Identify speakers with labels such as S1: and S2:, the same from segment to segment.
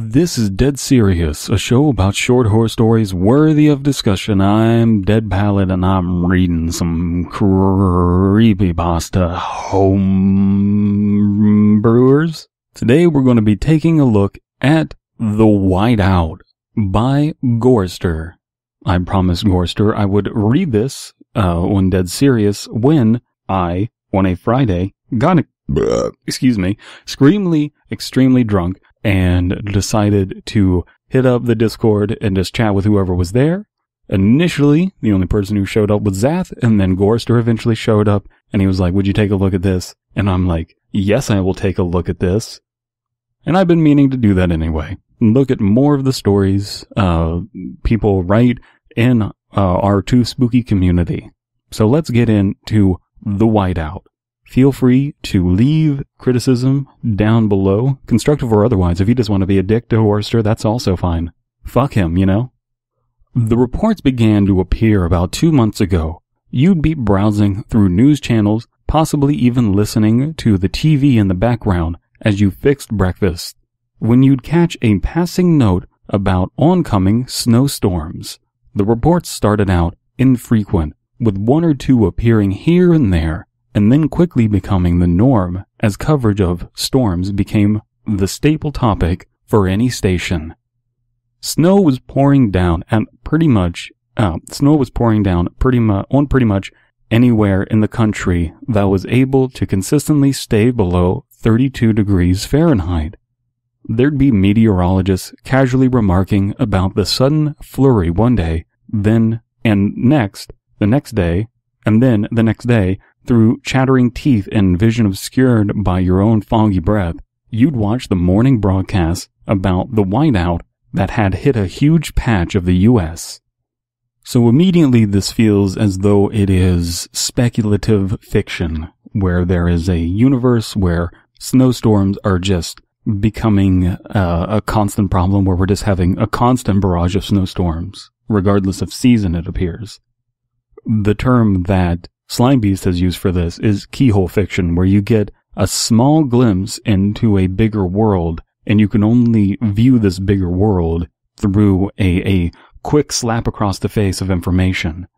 S1: This is Dead Serious, a show about short horror stories worthy of discussion. I'm Dead Palette and I'm reading some creepypasta homebrewers. Today we're going to be taking a look at The Whiteout by Gorrister. I promised Gorrister I would read this on Dead Serious when I, on a Friday, got extremely drunk and decided to hit up the Discord and just chat with whoever was there. Initially, the only person who showed up was Zath, and then Gorrister eventually showed up, and he was like, would you take a look at this? And I'm like, yes, I will take a look at this. And I've been meaning to do that anyway. Look at more of the stories people write in our Too Spooky community. So let's get into The Whiteout. Feel free to leave criticism down below, constructive or otherwise. If you just want to be a dick to Gorrister, that's also fine. Fuck him, you know? The reports began to appear about 2 months ago. You'd be browsing through news channels, possibly even listening to the TV in the background as you fixed breakfast, when you'd catch a passing note about oncoming snowstorms. The reports started out infrequent, with one or two appearing here and there, and then quickly becoming the norm as coverage of storms became the staple topic for any station. Snow was pouring down pretty much anywhere in the country that was able to consistently stay below 32 degrees Fahrenheit. There'd be meteorologists casually remarking about the sudden flurry one day, the next day, through chattering teeth and vision obscured by your own foggy breath. You'd watch the morning broadcasts about the whiteout that had hit a huge patch of the U.S. So immediately this feels as though it is speculative fiction, where there is a universe where snowstorms are just becoming a constant problem, where we're just having a constant barrage of snowstorms, regardless of season, it appears. The term that Slimebeast has used for this is keyhole fiction, where you get a small glimpse into a bigger world, and you can only view this bigger world through a quick slap across the face of information.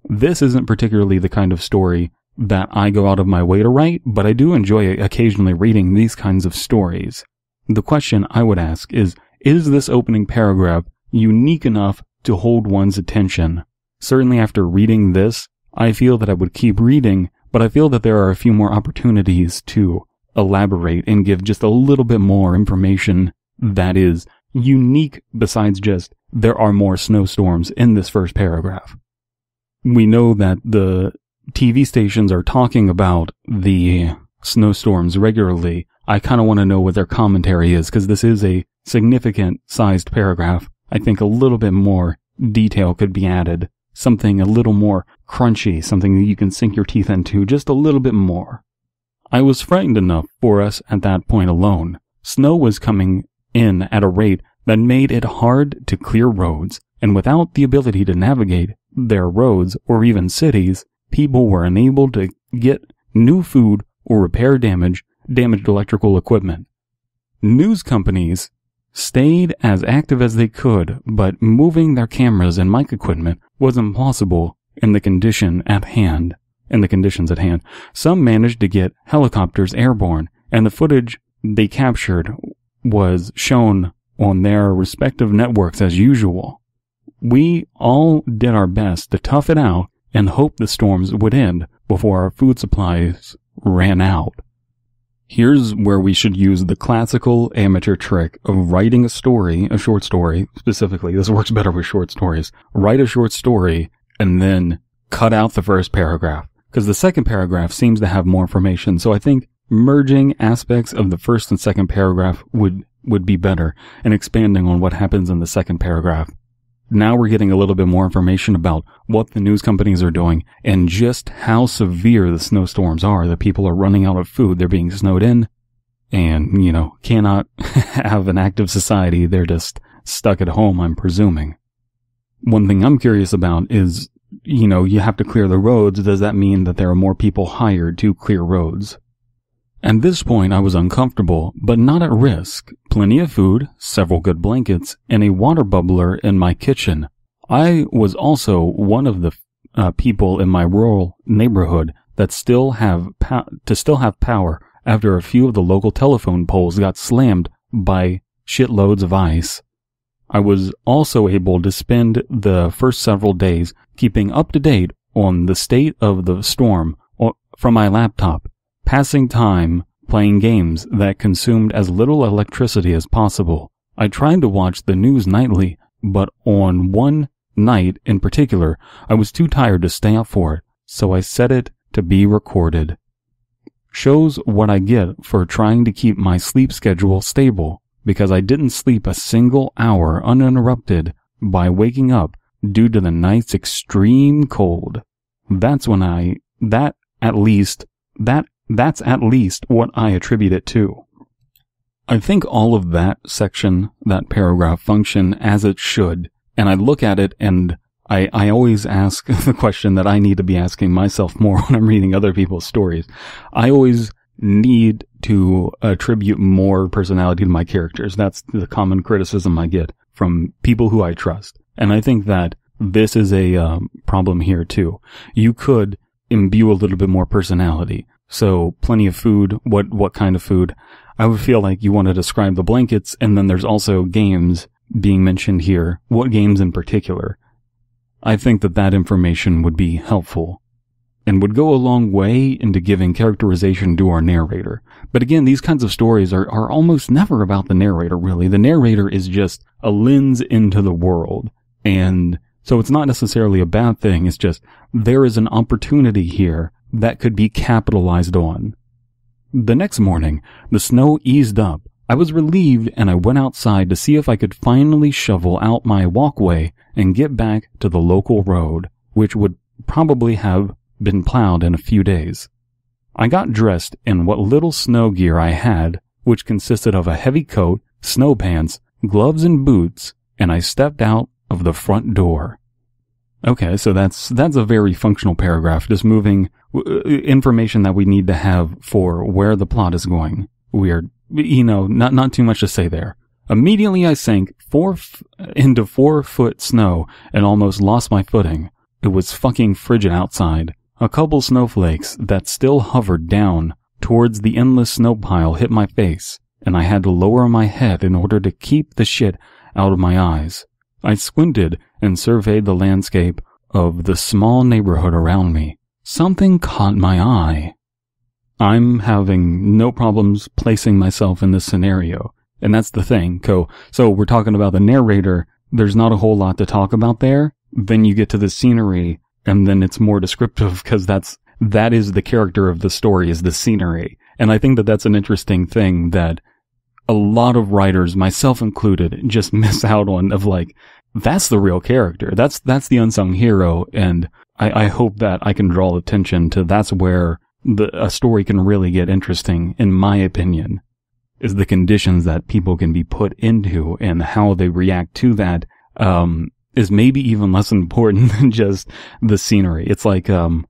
S1: This isn't particularly the kind of story that I go out of my way to write, but I do enjoy occasionally reading these kinds of stories. The question I would ask is this opening paragraph unique enough to hold one's attention? Certainly after reading this, I feel that I would keep reading, but I feel that there are a few more opportunities to elaborate and give just a little bit more information that is unique besides just there are more snowstorms in this first paragraph. We know that the TV stations are talking about the snowstorms regularly. I kind of want to know what their commentary is, because this is a significant sized paragraph. I think a little bit more detail could be added. Something a little more crunchy, something that you can sink your teeth into just a little bit more. I was frightened enough for us at that point alone. Snow was coming in at a rate that made it hard to clear roads, and without the ability to navigate their roads or even cities, people were unable to get new food or repair damaged electrical equipment. News companies stayed as active as they could, but moving their cameras and mic equipment was impossible in the conditions at hand. Some managed to get helicopters airborne, and the footage they captured was shown on their respective networks as usual. We all did our best to tough it out and hope the storms would end before our food supplies ran out. Here's where we should use the classical amateur trick of writing a short story, specifically. This works better with short stories. Write a short story and then cut out the first paragraph, because the second paragraph seems to have more information. So I think merging aspects of the first and second paragraph would be better, and expanding on what happens in the second paragraph. Now we're getting a little bit more information about what the news companies are doing and just how severe the snowstorms are, that people are running out of food, they're being snowed in, and, cannot have an active society. They're just stuck at home, I'm presuming. One thing I'm curious about is, you have to clear the roads. Does that mean that there are more people hired to clear roads? At this point, I was uncomfortable, but not at risk. Plenty of food, several good blankets, and a water bubbler in my kitchen. I was also one of the people in my rural neighborhood that still have power after a few of the local telephone poles got slammed by shitloads of ice. I was also able to spend the first several days keeping up to date on the state of the storm from my laptop, passing time playing games that consumed as little electricity as possible. I tried to watch the news nightly, but on one night in particular, I was too tired to stay up for it, so I set it to be recorded. Shows what I get for trying to keep my sleep schedule stable, because I didn't sleep a single hour uninterrupted by waking up due to the night's extreme cold. That's at least what I attribute it to. I think all of that section, that paragraph, function as it should, and I look at it and I always ask the question that I need to be asking myself more when I'm reading other people's stories. I always need to attribute more personality to my characters. That's the common criticism I get from people who I trust. And I think that this is a problem here too. You could imbue a little bit more personality. So plenty of food. What kind of food? I would feel like you want to describe the blankets, and then there's also games being mentioned here. What games in particular? I think that information would be helpful and would go a long way into giving characterization to our narrator. But again, these kinds of stories are almost never about the narrator, really. The narrator is just a lens into the world. And so it's not necessarily a bad thing. It's just there is an opportunity here that could be capitalized on. The next morning, the snow eased up. I was relieved, and I went outside to see if I could finally shovel out my walkway and get back to the local road, which would probably have been plowed in a few days. I got dressed in what little snow gear I had, which consisted of a heavy coat, snow pants, gloves, and boots, and I stepped out of the front door. Okay, so that's a very functional paragraph, just moving information that we need to have for where the plot is going. Weird. Not too much to say there. Immediately I sank into 4-foot snow and almost lost my footing. It was fucking frigid outside. A couple snowflakes that still hovered down towards the endless snow pile hit my face, and I had to lower my head in order to keep the shit out of my eyes. I squinted and surveyed the landscape of the small neighborhood around me. Something caught my eye. I'm having no problems placing myself in this scenario. And that's the thing. So we're talking about the narrator. There's not a whole lot to talk about there. Then you get to the scenery, and then it's more descriptive because that is the character of the story, is the scenery. And I think that that's an interesting thing that a lot of writers, myself included, just miss out on, of like, that's the real character. That's the unsung hero. And I hope that I can draw attention to that's where a story can really get interesting, in my opinion, is the conditions that people can be put into, and how they react to that is maybe even less important than just the scenery. It's like in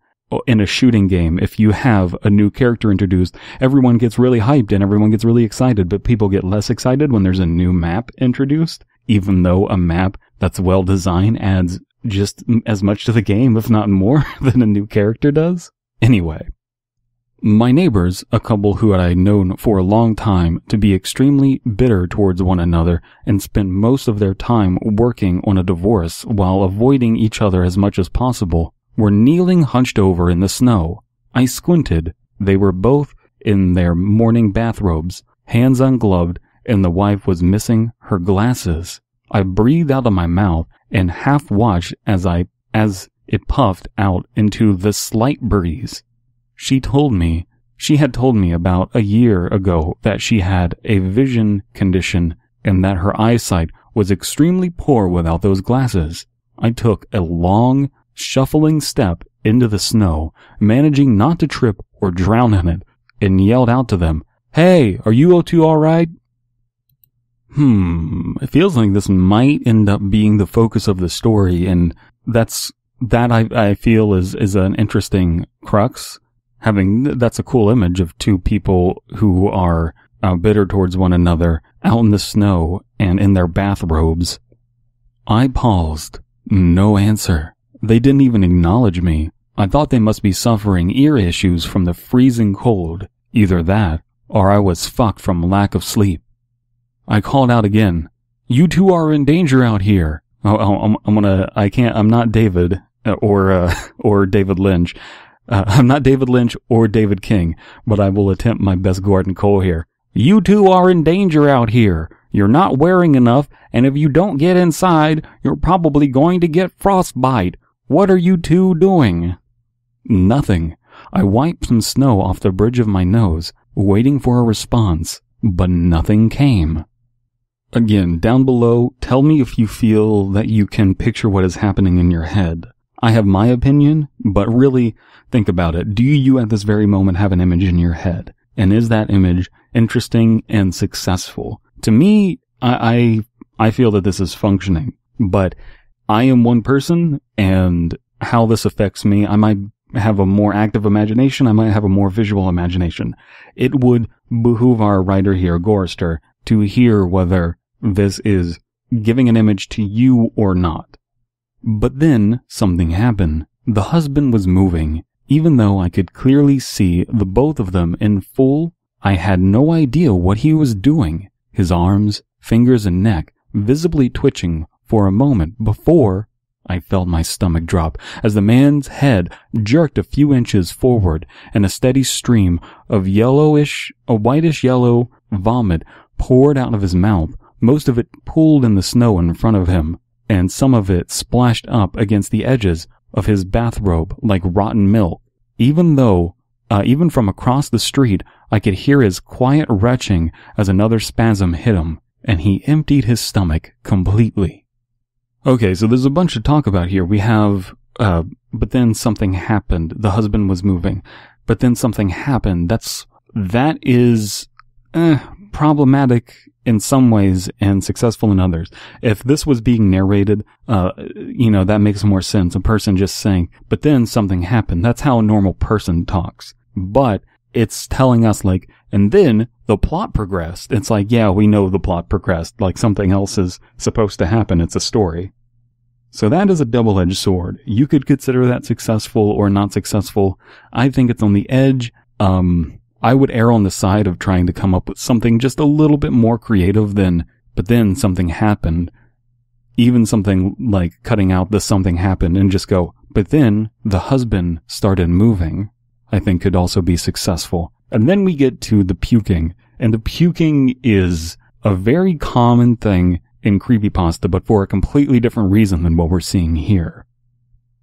S1: a shooting game, if you have a new character introduced, everyone gets really hyped and everyone gets really excited, but people get less excited when there's a new map introduced, even though a map that's well designed adds just as much to the game, if not more, than a new character does. Anyway. My neighbors, a couple who I had known for a long time to be extremely bitter towards one another and spent most of their time working on a divorce while avoiding each other as much as possible, were kneeling hunched over in the snow. I squinted. They were both in their morning bathrobes, hands ungloved, and the wife was missing her glasses. I breathed out of my mouth and half watched as it puffed out into the slight breeze. She had told me about a year ago that she had a vision condition and that her eyesight was extremely poor without those glasses. I took a long, shuffling step into the snow, managing not to trip or drown in it, and yelled out to them, "Hey, are you two all right?" It feels like this might end up being the focus of the story, and that I feel is an interesting crux. that's a cool image of two people who are bitter towards one another out in the snow and in their bathrobes. I paused. No answer. They didn't even acknowledge me. I thought they must be suffering ear issues from the freezing cold. Either that, or I was fucked from lack of sleep. I called out again. You two are in danger out here. I'm not David, or David Lynch. I'm not David Lynch or David King, but I will attempt my best Gordon Cole here. You two are in danger out here. You're not wearing enough, and if you don't get inside, you're probably going to get frostbite. What are you two doing? Nothing. I wiped some snow off the bridge of my nose, waiting for a response, but nothing came. Again, down below, tell me if you feel that you can picture what is happening in your head. I have my opinion, but really, think about it. Do you at this very moment have an image in your head? And is that image interesting and successful? To me, I feel that this is functioning, but I am one person, and how this affects me, I might have a more active imagination, I might have a more visual imagination. It would behoove our writer here, Gorrister, to hear whether this is giving an image to you or not. But then something happened. The husband was moving. Even though I could clearly see the both of them in full, I had no idea what he was doing. His arms, fingers, and neck visibly twitching for a moment before I felt my stomach drop as the man's head jerked a few inches forward and a steady stream of whitish yellow vomit poured out of his mouth, most of it pooled in the snow in front of him, and some of it splashed up against the edges of his bathrobe like rotten milk. Even from across the street, I could hear his quiet retching as another spasm hit him, and he emptied his stomach completely. Okay, so there's a bunch to talk about here. We have, but then something happened. The husband was moving, but then something happened. That is problematic in some ways and successful in others. If this was being narrated, that makes more sense. A person just saying, but then something happened. That's how a normal person talks. But it's telling us like, and then the plot progressed. It's like, yeah, we know the plot progressed. Like something else is supposed to happen. It's a story. So that is a double-edged sword. You could consider that successful or not successful. I think it's on the edge. I would err on the side of trying to come up with something just a little bit more creative than, but then something happened. Even something like cutting out the something happened and just go, but then the husband started moving, I think could also be successful. And then we get to the puking. And the puking is a very common thing in creepypasta, but for a completely different reason than what we're seeing here.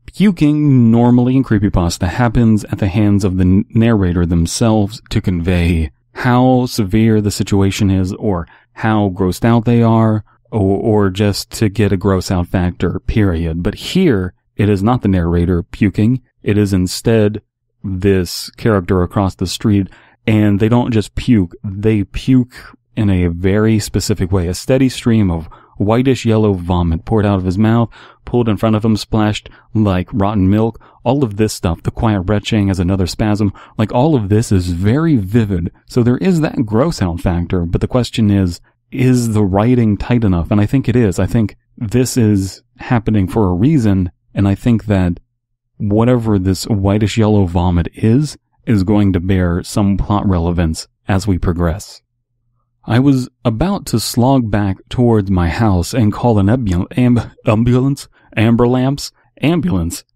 S1: Puking normally in creepypasta happens at the hands of the narrator themselves to convey how severe the situation is or how grossed out they are or just to get a gross out factor, period. But here, it is not the narrator puking. It is instead this character across the street, and they don't just puke. They puke in a very specific way. A steady stream of whitish yellow vomit poured out of his mouth, pulled in front of him, splashed like rotten milk. All of this stuff, the quiet retching as another spasm, like all of this is very vivid. So there is that gross out factor, but the question is the writing tight enough? And I think it is. I think this is happening for a reason, and I think that whatever this whitish yellow vomit is going to bear some plot relevance as we progress. I was about to slog back towards my house and call an ambulance,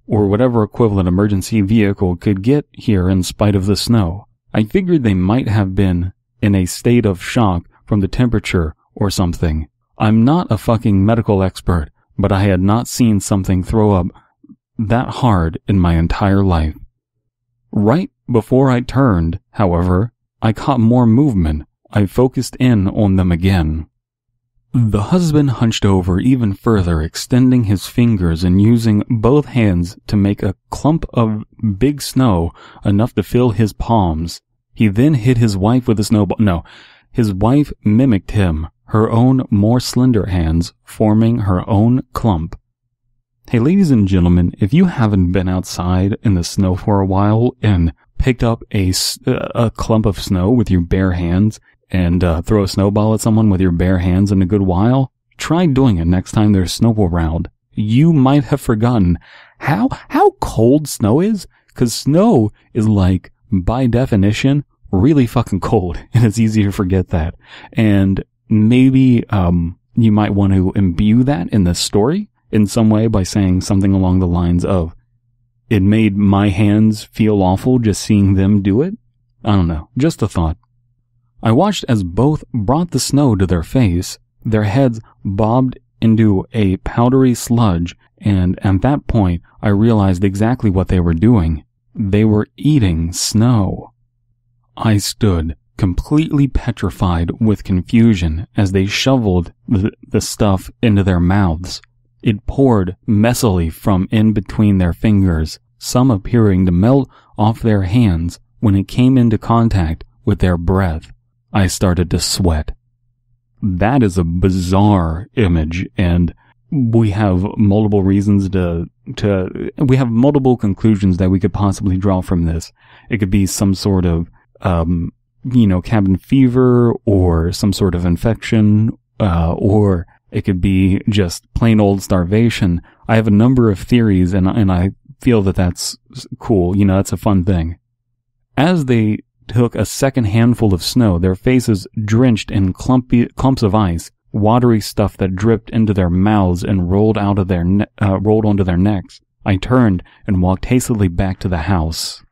S1: or whatever equivalent emergency vehicle could get here in spite of the snow. I figured they might have been in a state of shock from the temperature or something. I'm not a fucking medical expert, but I had not seen something throw up that hard in my entire life. Right before I turned, however, I caught more movement. I focused in on them again. The husband hunched over even further, extending his fingers and using both hands to make a clump of big snow enough to fill his palms. He then hit his wife with a snowball. No, his wife mimicked him, her own more slender hands forming her own clump. Hey, ladies and gentlemen, if you haven't been outside in the snow for a while and picked up a clump of snow with your bare hands and throw a snowball at someone with your bare hands in a good while? Try doing it next time there's snow around. You might have forgotten how cold snow is, because snow is like, by definition, really fucking cold, and it's easy to forget that. And maybe you might want to imbue that in the story in some way by saying something along the lines of, it made my hands feel awful just seeing them do it. I don't know, just a thought. I watched as both brought the snow to their face, their heads bobbed into a powdery sludge, and at that point I realized exactly what they were doing. They were eating snow. I stood completely petrified with confusion as they shoveled the stuff into their mouths. It poured messily from in between their fingers, some appearing to melt off their hands when it came into contact with their breath. I started to sweat. That is a bizarre image, and we have multiple reasons we have multiple conclusions that we could possibly draw from this. It could be some sort of, cabin fever, or some sort of infection, or it could be just plain old starvation. I have a number of theories, and I feel that that's cool. That's a fun thing. As they took a second handful of snow, their faces drenched in clumps of ice, watery stuff that dripped into their mouths and rolled onto their necks. I turned and walked hastily back to the house.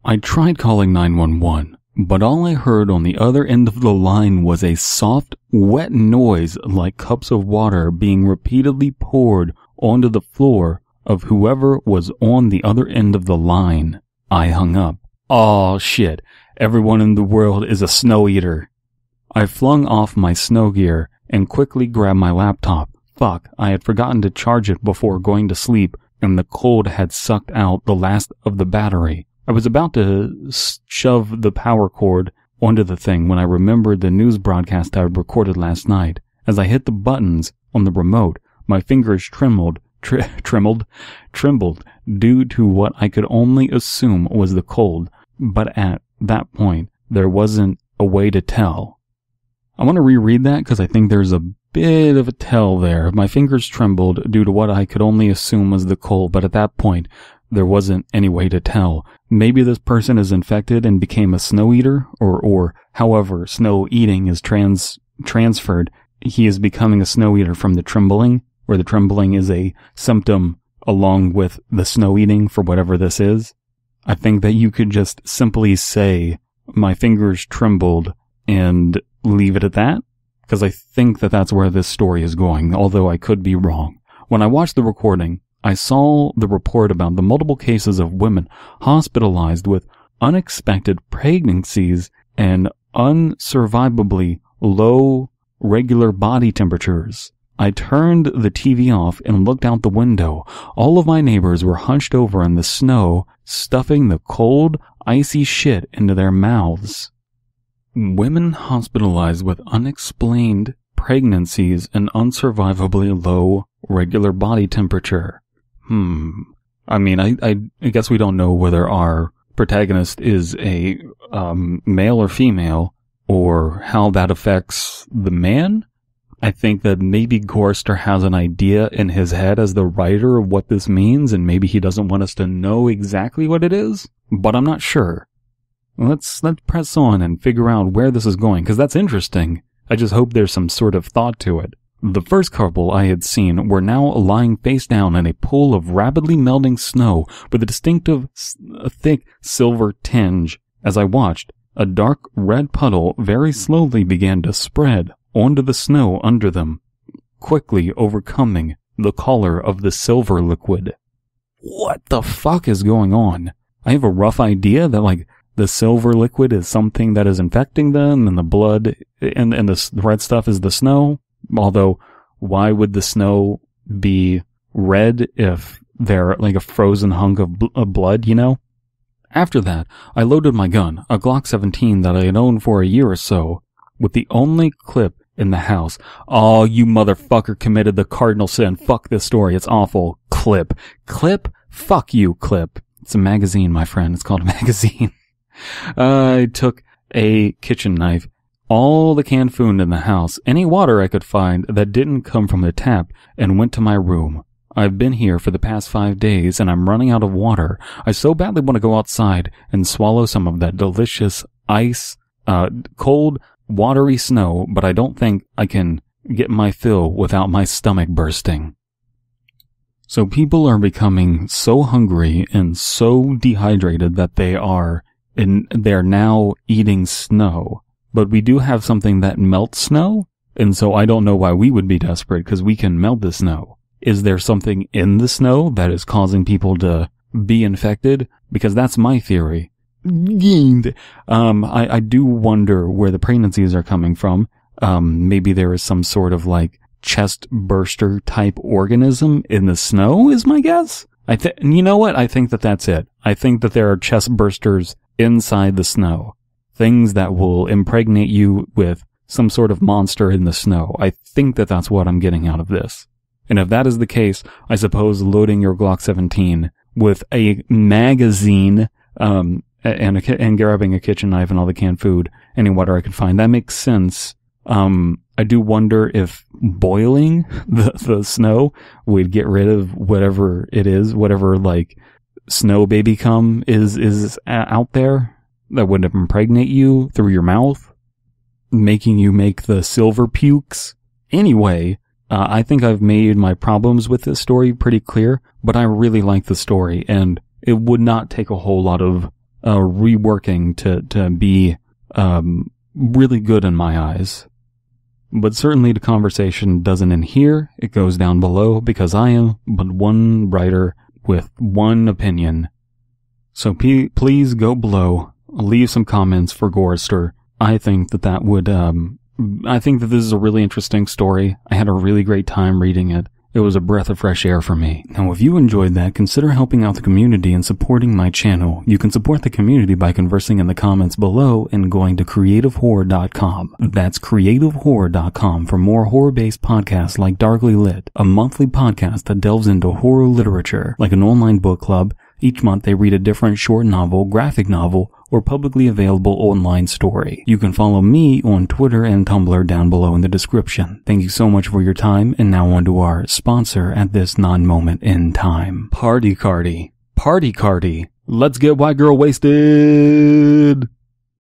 S1: I tried calling 911, but all I heard on the other end of the line was a soft, wet noise like cups of water being repeatedly poured onto the floor of whoever was on the other end of the line. I hung up. Aw, shit. Everyone in the world is a snow eater. I flung off my snow gear and quickly grabbed my laptop. Fuck, I had forgotten to charge it before going to sleep, and the cold had sucked out the last of the battery. I was about to shove the power cord onto the thing when I remembered the news broadcast I had recorded last night. As I hit the buttons on the remote, my fingers trembled due to what I could only assume was the cold. But at that point, there wasn't a way to tell. I want to reread that because I think there's a bit of a tell there. My fingers trembled due to what I could only assume was the cold, but at that point, there wasn't any way to tell. Maybe this person is infected and became a snow eater, or however snow eating is transferred. He is becoming a snow eater from the trembling, where the trembling is a symptom along with the snow eating for whatever this is. I think that you could just simply say, my fingers trembled, and leave it at that, because I think that that's where this story is going, although I could be wrong. When I watched the recording, I saw the report about the multiple cases of women hospitalized with unexpected pregnancies and unsurvivably low regular body temperatures. I turned the TV off and looked out the window. All of my neighbors were hunched over in the snow, stuffing the cold, icy shit into their mouths. Women hospitalized with unexplained pregnancies and unsurvivably low regular body temperature. I mean, I guess we don't know whether our protagonist is a male or female, or how that affects the man. I think that maybe Gorrister has an idea in his head as the writer of what this means, and maybe he doesn't want us to know exactly what it is, but I'm not sure. Let's press on and figure out where this is going, because that's interesting. I just hope there's some sort of thought to it. The first couple I had seen were now lying face down in a pool of rapidly melting snow with a distinctive, thick silver tinge. As I watched, a dark red puddle very slowly began to spread onto the snow under them, quickly overcoming the color of the silver liquid. What the fuck is going on? I have a rough idea that, the silver liquid is something that is infecting them, and the blood and the red stuff is the snow. Although, why would the snow be red if they're like a frozen hunk of blood, After that, I loaded my gun, a Glock 17 that I had owned for a year or so, with the only clip in the house. Oh, you motherfucker committed the cardinal sin. Fuck this story. It's awful. Clip. Fuck you, Clip. It's a magazine, my friend. It's called a magazine. I took a kitchen knife, all the canned food in the house, any water I could find that didn't come from the tap, and went to my room. I've been here for the past 5 days, and I'm running out of water. I so badly want to go outside and swallow some of that delicious ice, cold, watery snow, but I don't think I can get my fill without my stomach bursting. So people are becoming so hungry and so dehydrated that they're now eating snow. But we do have something that melts snow, and so I don't know why we would be desperate, because we can melt the snow. Is there something in the snow that is causing people to be infected? Because that's my theory. I do wonder where the pregnancies are coming from. Maybe there is some sort of like chest burster type organism in the snow is my guess. You know what? I think that's it. I think that there are chest bursters inside the snow. Things that will impregnate you with some sort of monster in the snow. I think that's what I'm getting out of this. And if that is the case, I suppose loading your Glock 17 with a magazine, and grabbing a kitchen knife and all the canned food, any water I could find, that makes sense. I do wonder if boiling the snow would get rid of whatever it is, whatever like snow baby cum is out there that would impregnate you through your mouth, making you make the silver pukes. Anyway, I think I've made my problems with this story pretty clear, but I really like the story, and it would not take a whole lot of reworking to be really good in my eyes. But certainly the conversation doesn't end here. It goes down below, because I am but one writer with one opinion. So please go below, leave some comments for Gorrister. I think that this is a really interesting story. I had a really great time reading it. It was a breath of fresh air for me. Now, if you enjoyed that, consider helping out the community and supporting my channel. You can support the community by conversing in the comments below and going to creativehorror.com. That's creativehorror.com for more horror-based podcasts like Darkly Lit, a monthly podcast that delves into horror literature, like an online book club. Each month they read a different short novel, graphic novel, or publicly available online story. You can follow me on Twitter and Tumblr down below in the description. Thank you so much for your time, and now on to our sponsor at this non-moment in time. Party Cardi. Party Cardi. Let's get white girl wasted!